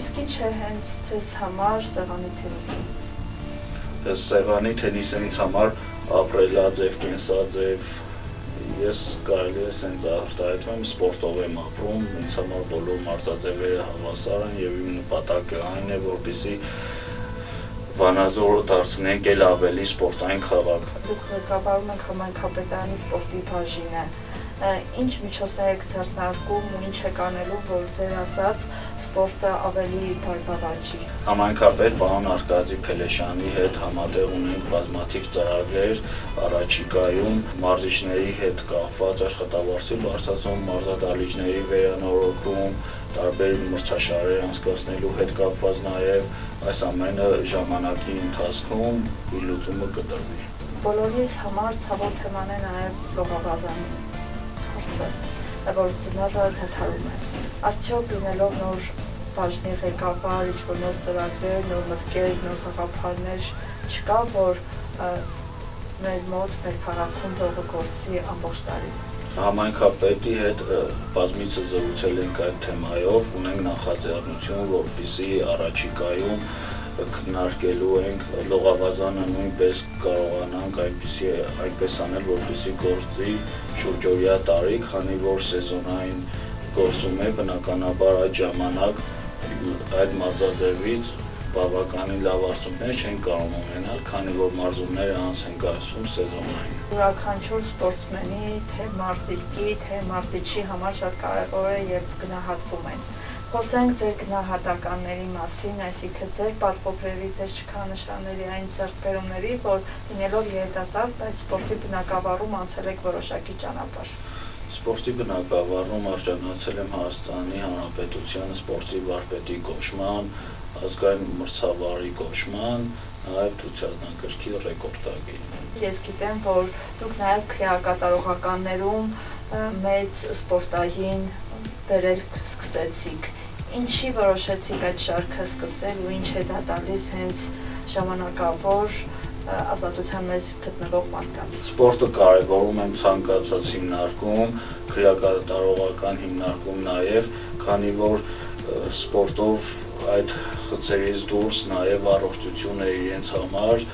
Իսկ ինչ է հենց ձեզ համար սեղանի թենիսը։ Սեղանի թենիսը ինձ համար ապրելաձև, կենսաձև, ես կարելի է սենց արտահայտվեմ, սպորտով եմ ապրում, ինձ համար բոլոր մարզաձևերը հավասար են եւ իմ նպատակը այն է, որպեսզի Վանաձորը դարձնենք էլ ավելի սպորտային քաղաք։ Դուք ղեկավարում եք համայնքապետարանի սպորտի բաժինը։ Ինչ միջոցներ եք ձեռնարկում ու ինչ եք անելու, որ ձեր ասած սպորտը ավելի բարգավաճի։ Համայնքապետ պարոն Արկադի Փելեշյանի հետ համատեղ ունենք բազմաթիվ ծրագրեր առաջիկայում մարզիչների հետ կապված աշխատավարձի բարձրացում, մարզադահլիճների վերանորոգում, տարբեր մրցաշարեր անցկացնելու հետ կապված նաև այս ամենը ժամանակի ընթացքում լուծումը կտրվի։ Բոլորիս համար ցավոտ թեման է նաև լողավազանի հարցը, որ ծնողը դադարում է։ Արդյոք լինելով նոր բաժնի ղեկավար, ինչ-որ նոր ծրագրեր, նոր մտքեր, նոր գաղափարներ չկա, որ մեր մոտ, մեր քաղաքում լողը գործի ամբողջ տարի։ Համայնքապետի հետ բազմիցս զրուցել ենք այդ թեմայով, ունենք նախաձեռնություն, որպեսզի առաջիկայում քննարկելու ենք լողավազանը նույնպես կարողանանք այնպես անել, որպեսզի գործի շուրջօրյա տարի, քանի որ սեզոնային գործում է, բնականաբար այդ ժամանակ այդ մարզաձևից բավականին լավ արդյունքներ չեն կարող ունենալ, քանի որ մարզումները անց են գալու սեզոնային։ Յուրաքանչյուր սպորտսմենի, թե մարզիկի, թե մարզիչի համար շատ կարևոր է եւ գնահատվում են։ Խոսենք ձեր գնահատականների մասին, այսինքն ձեր պատվոգրերի, ձեր շքանշանների, այն ձեռքբերումների, որ լինելով երիտասարդ, բայց սպորտի բնագավառում անցել եք որոշակի ճանապարհ։ Սպորտի բնագավառում արժանացել եմ Հայաստանի Հանրապետության սպորտի վարպետի կոչման, ազգային մրցավարի կոչման, նաև ցուցանագրքի ռեկորդակի։ Ես գիտեմ, որ դուք նաև քրեակատարողականներում մեծ սպորտային վերելք սկսեցիք։ Ինչի որոշեցիք այդ շարքը սկսել ու ինչ է դա տալիս հենց ժամանակավոր ազատության մեջ գտնվող մարդկանց։ Սպորտը կարևորում եմ ցանկացած հիմնարկում, քրեակատարողական հիմնարկում նաև, քանի որ սպորտով այդ խցերից դուրս նաև առողջություն է իրենց համար,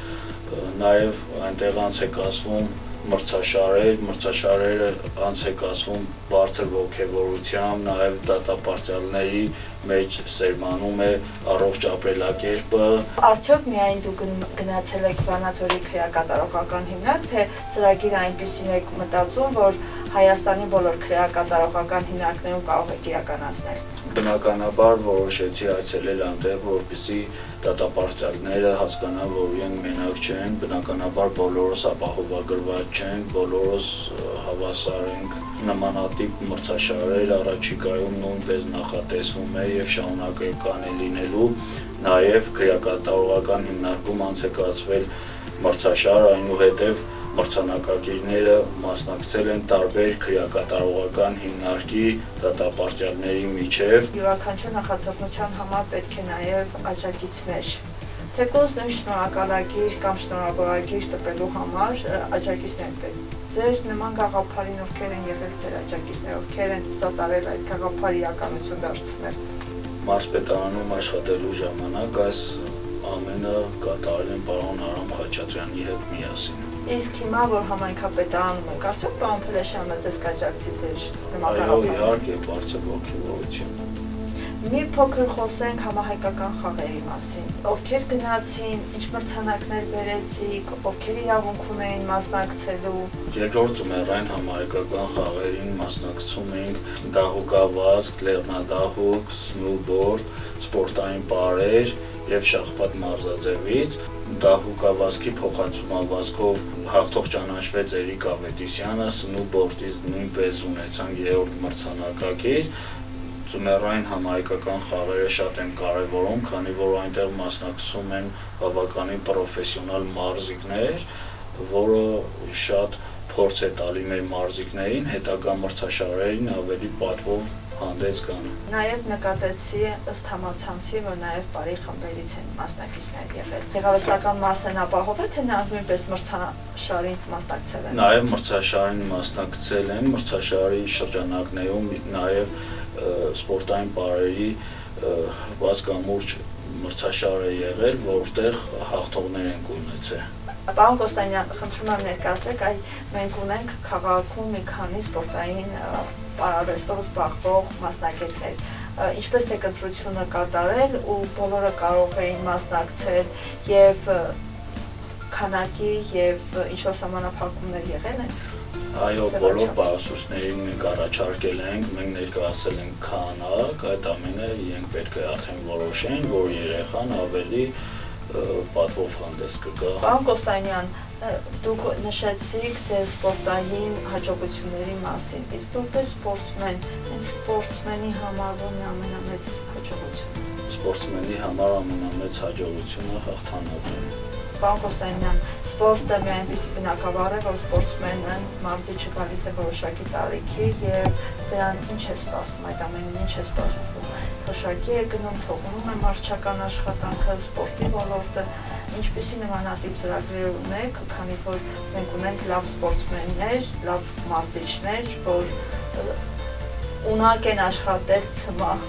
նաև այնտեղ անց է կասվում մրցաշարերը անց է կացվում բարձր ոգևորությամբ, նաև դատապարտյալների մեջ սերմանում է առողջ ապրելակերպը։ Արդյոք միայն դուք գնացել եք Վանաձորի քրեակատարողական հիմնարկ, թե ծրագիրը այնպեսին եք մտածում, որ Հայաստանի բոլոր քրեակատարողական հիմնարկներում կարող եք իրականացնել։ Բնականաբար որոշեցի այցելել այնտեղ, որպեսզի դատապարտյալները հասկանան, որ իրենք մենակ չեն, բնականաբար բոլորս ապահովագրված չենք, բոլորս հավասար ենք։ Նմանատիպ մրցաշարեր առաջիկայում նույնպես նախատեսվում է եւ շարունակական է լինելու, նաեւ քրեակատարողական հիմնարկում անց է կացվել մրցաշար, այնուհետեւ մրցանակակիրները մասնակցել են տարբեր քրեակատարողական հիմնարկի դատապարտյալների միջև։ Յուրաքանչյուր նախաձեռնության համար պետք է նաև աջակիցներ։ Թեկուզ նույն շնորհակալագիր կամ շնորհավորագիր տպելու համար աջակիցներ պետք։ Ձեր նման գաղափարին ովքեր են եղել ձեր աջակիցներ, ովքեր են սատարել այդ գաղափարի իրականություն դարձնել։ Մարզպետարանում աշխատելու ժամանակ այս ամենը կատարել են պարոն Արամ Խաչատրյանի հետ միասին։ Իսկ հիմա որ համայնքապետարանում եք, արդյոք պարոն Փելեշյանը ձեզ կաջակցի ձեր նման Այո, գաղափարին։ իհարկե, բարձր ոգևորություն։ Մի փոքր խոսենք համահայկական խաղերի մասին։ Ովքեր գնացին, ինչ մրցանակներ բերեցիք, ովքեր իրավունք ունեին մասնակցելու։ Երկրորդ ձմեռային համահայկական խաղերին մասնակցում էինք դահուկավազք, լեռնադահուկ, սնուբորդ, սպորտային պարեր եւ շախմատ մարզաձևից։ Դահուկավազքի փոխանցումավազքով հաղթող ճանաչվեց Էրիկ Ավետիսյանը, սնուբորդից նույնպես ունեցանք 3-րդ մրցանակակիր։ Ձմեռային համահայկական խաղերը շատ են կարևորում, քանի որ այնտեղ մասնակցում են բավականին պրոֆեսիոնալ մարզիկներ, որը շատ փորձ է տալի մեր մարզիկներին, հետագա մրցաշարերին ավելի պատվով հանդես գան։ Նաև նկատեցի ըստ համացանցի, որ նաև բարի խմբերից են մասնակիցներ եղել։ Գեղարվեստական մասն ապահով է, թե նրանք նույնպես մրցաշարին մասնակցել են։ Նաև մրցաշարին մասնակցել են, մրցաշարի շրջանակներում նաև սպորտային պարերի բազմամուրջ մրցաշար է եղել, որտեղ հաղթողներ են ունեցել։ Պարոն Կոստանյան, խնդրում եմ ներկայացեք, մենք ունենք քաղաքում մի քանի սպորտային պարարվեստով զբաղվող մասնագետներ։ Ինչպես եք ընտրությունը կատարել ու բոլորը կարող էին մասնակցել եւ քանակի եւ ինչ-որ սահմանափակումներ եղել են։ Այո, բոլոր պարասուսներին մենք առաջարկել ենք, մենք ներկայացել ենք քանակ, այդ ամենը իրենք պետք է արդեն որոշեն, որ երեխան ավելի պատվով հանդես կգա։ Պարոն Կոստանյան, դուք նշեցիք ձեր սպորտային հաջողությունների մասին, իսկ որպես սպորտսմեն, այս սպորտսմենի համար ո՞րն է ամենամեծ հաջողությունը։ Սպորտսմենի համար ամենամեծ հաջողությունը հաղթանակն է։ Պարոն Կոստանյան, սպորտը մի այնպիսի բնագավառ է, որ սպորտսմենը մարզիչը գալիս է որոշակի տարիքի եւ դրան ինչ է սպասվում, այդ ամենին ինչ է սպասվում։ Թոշակի է գնում, թողնում է մարզչական աշխատանքը, սպորտի ոլորտը, ինչպիսի նմանատիպ ծրագրեր ունեք, քանի որ մենք ունենք լավ սպորտսմեններ, լավ մարզիչներ, որ ունակ են աշխատել ցմահ։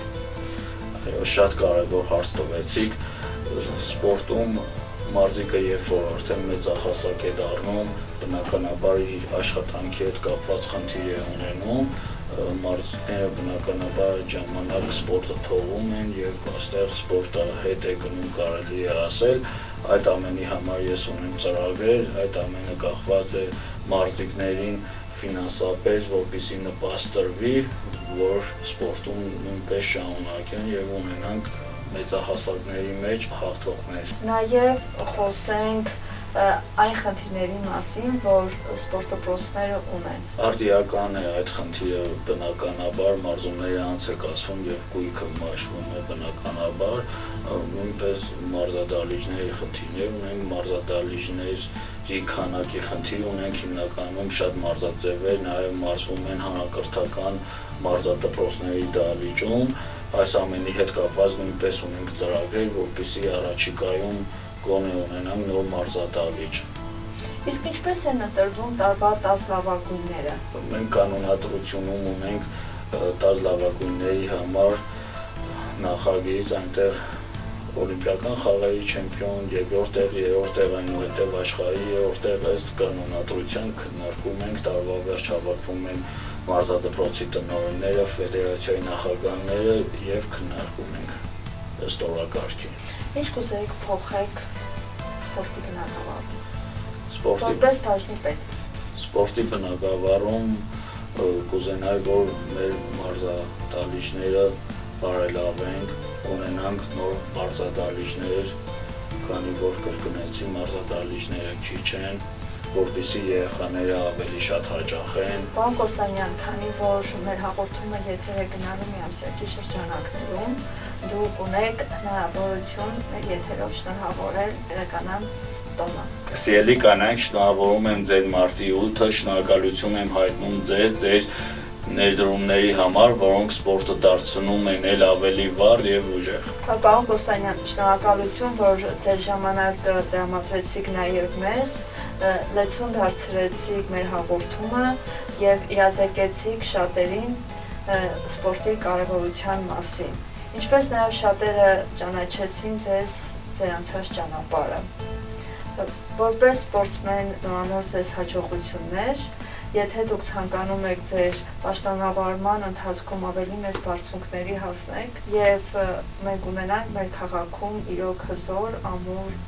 Այո, շատ կարևոր հարց տվեցիք։ Սպորտում մարզիկը երբ որ արդեն մեծահասակ է դառնում, բնականաբար իր աշխատանքի հետ կապված խնդիր է ունենում, մարզիկները բնականաբար այդ ժամանակ սպորտը թողում են եւ այստեղ սպորտը հետ է գնում, կարելի է ասել, այդ ամենի համար ես ունեմ ծրագրեր, այդ ամենը կախված է մարզիկներին ֆինանսապես, որպեսզի նպաստ տրվի, որ սպորտում նույնպես շարունակեն եւ ունենանք մեծահասակների մեջ հաղթողներ։ Նաև խոսենք այն խնդիրների մասին, որ սպորտոպրոսները ունեն։ Արդիական է այդ խնդիրը բնականաբար, մարզումների անց է կացվում եւ գույքը մաշվում է բնականաբար, նույնպես մարզադահլիճների խնդիրներ ունենք, մարզադահլիճների քանակի խնդիր ունենք, հիմնականում շատ մարզաձևեր նաեւ մարզվում են հանրակրթական մարզադպրոցների դահլիճում, այս ամենի հետ կապված նույնպես ունենք ծրագրեր, որպեսզի առաջիկայում գոնե ունենանք նոր մարզադահլիճ։ Իսկ ինչպես են ընտրվում տարվա 10 լավագույնները։ Մենք կանոնադրությունում ունենք 10 լավագույնների համար նախագիծ, այնտեղ օլիմպիական խաղերի չեմպիոն, երկրորդ տեղ, երրորդ տեղ, այնուհետև աշխարհի երրորդ տեղ ըստ կանոնադրության քննարկում ենք, տարվա վերջ հավաքվում են մարզադպրոցի տնօրենները, ֆեդերացիայի նախագահները եւ քննարկում ենք ըստ օրակարգի։ Ինչ կուզեիք փոխեք սպորտի բնագավառում։ Սպորտի Որպես բաժնի պետ։ Սպորտի բնագավառում կուզենայի, որ մեր մարզադահլիճները բարելավենք, ունենանք նոր մարզադահլիճներ, քանի որ կրկնեցի մարզադահլիճները քիչ են, որպեսզի երեխաները ավելի շատ հաճախեն։ Պարոն Կոստանյան, քանի որ մեր հաղորդումը եթեր է գնալու միամսյակի շրջանակներում, դուք ունեք հնարավորություն մեր եթերով շնորհավորել իրականանց տոնը։ Սիրելի կանայք, շնորհավորում եմ ձեր մարտի 8-ը, շնորհակալություն եմ հայտնում ձեր ներդրումների համար, որոնք սպորտը դարձնում են էլ ավելի վառ եւ ուժեղ։ Պարոն Կոստանյան, շնորհակալություն, որ ձեր ժամանակը տրամադրեցիք նաեւ մեզ, լեցուն դարձրեցիք մեր հաղորդումը եւ իրազեկեցիք շատերին սպորտի կարեւորության մասին։ Ինչպես նաեւ շատերը ճանաչեցին ձեր անցած ճանապարհը։ Որպես սպորտսմեն նորանոր ձեզ հաջողություններ, եթե դուք ցանկանում եք ձեր պաշտոնավարման ընթացքում ավելի մեծ բարձունքների հասնեք եւ մենք ունենանք մեր քաղաքում իրոք հզոր, ամուր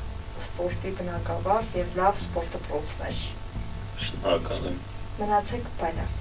սպորտի բնագավառ եւ լավ սպորտդպրոցներ։ Շնորհակալ եմ։ Մնացեք բարով։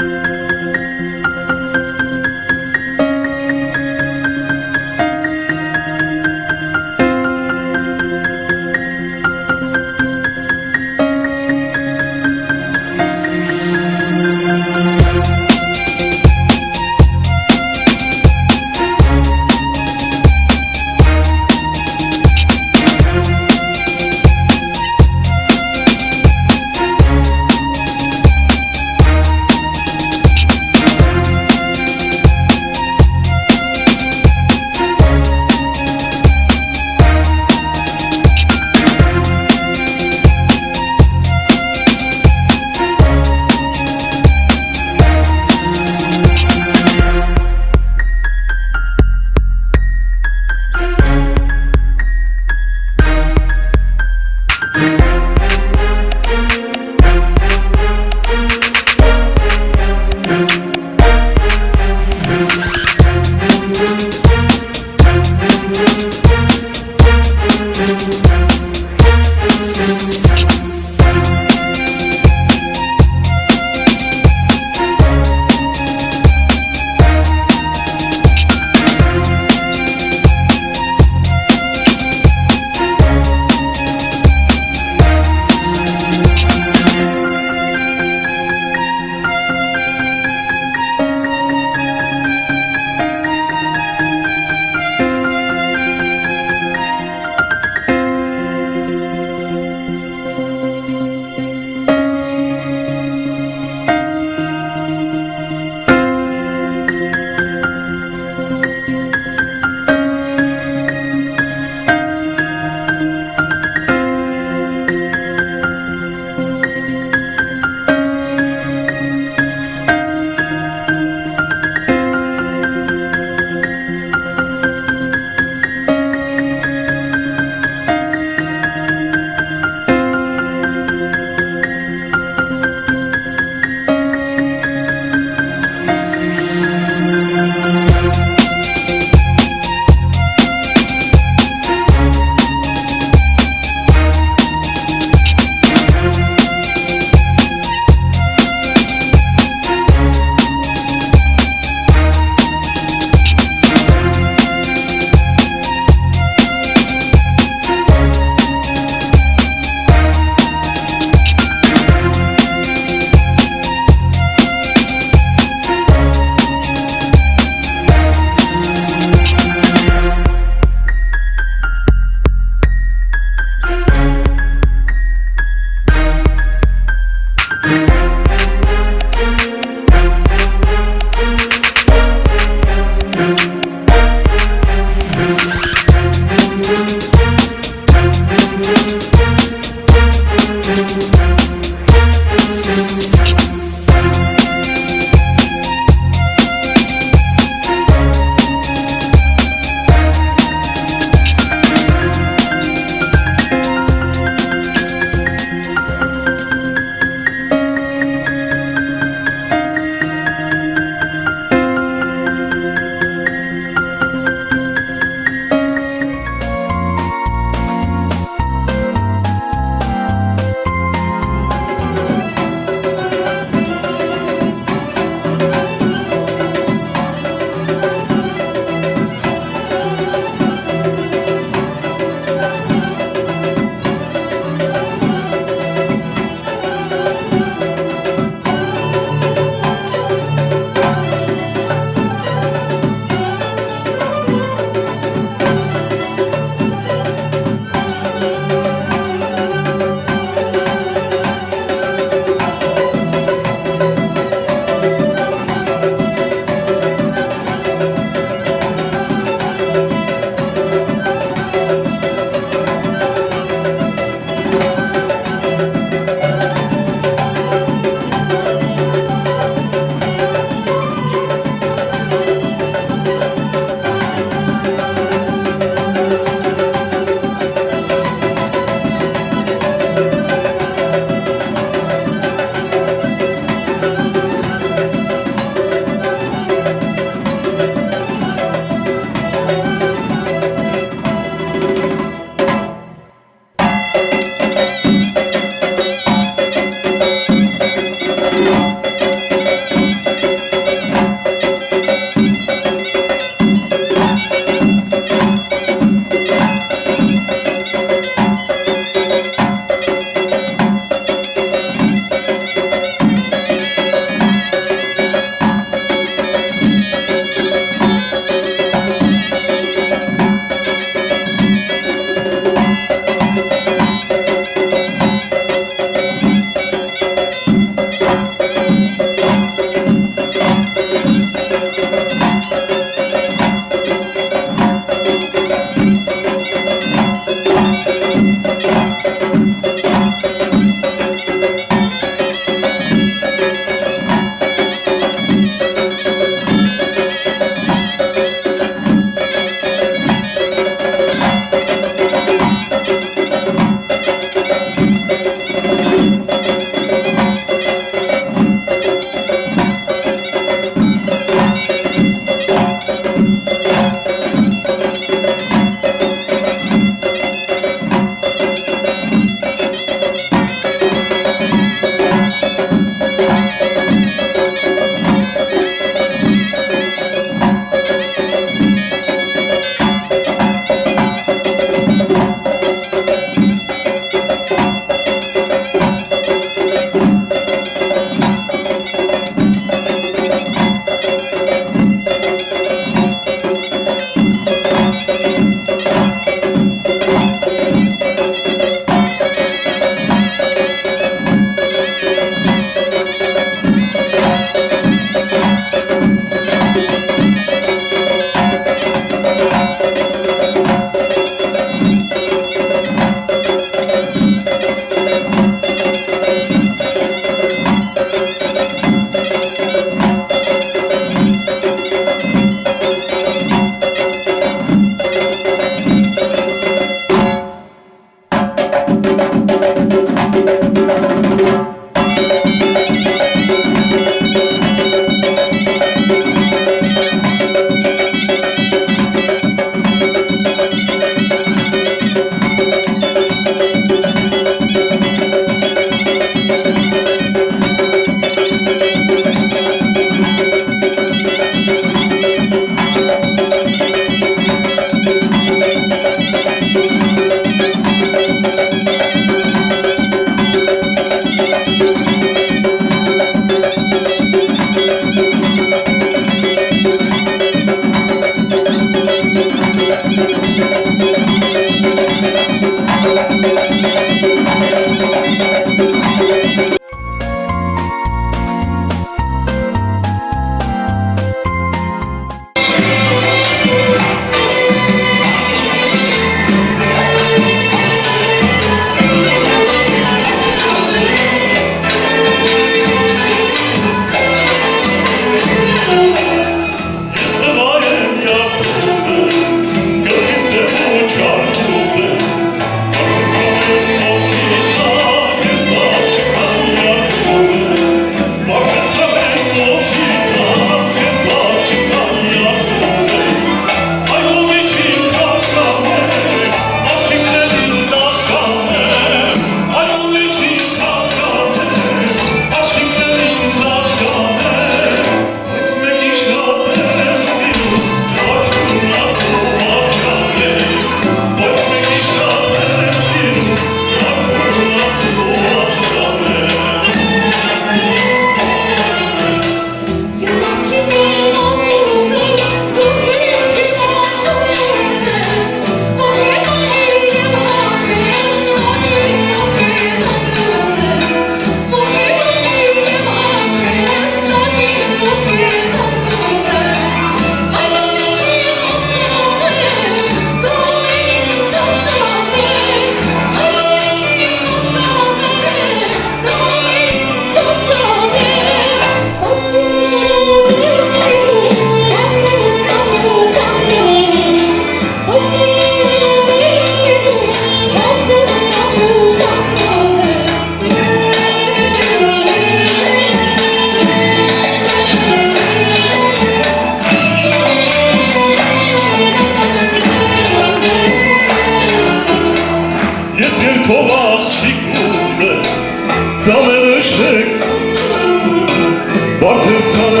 Արդրցանը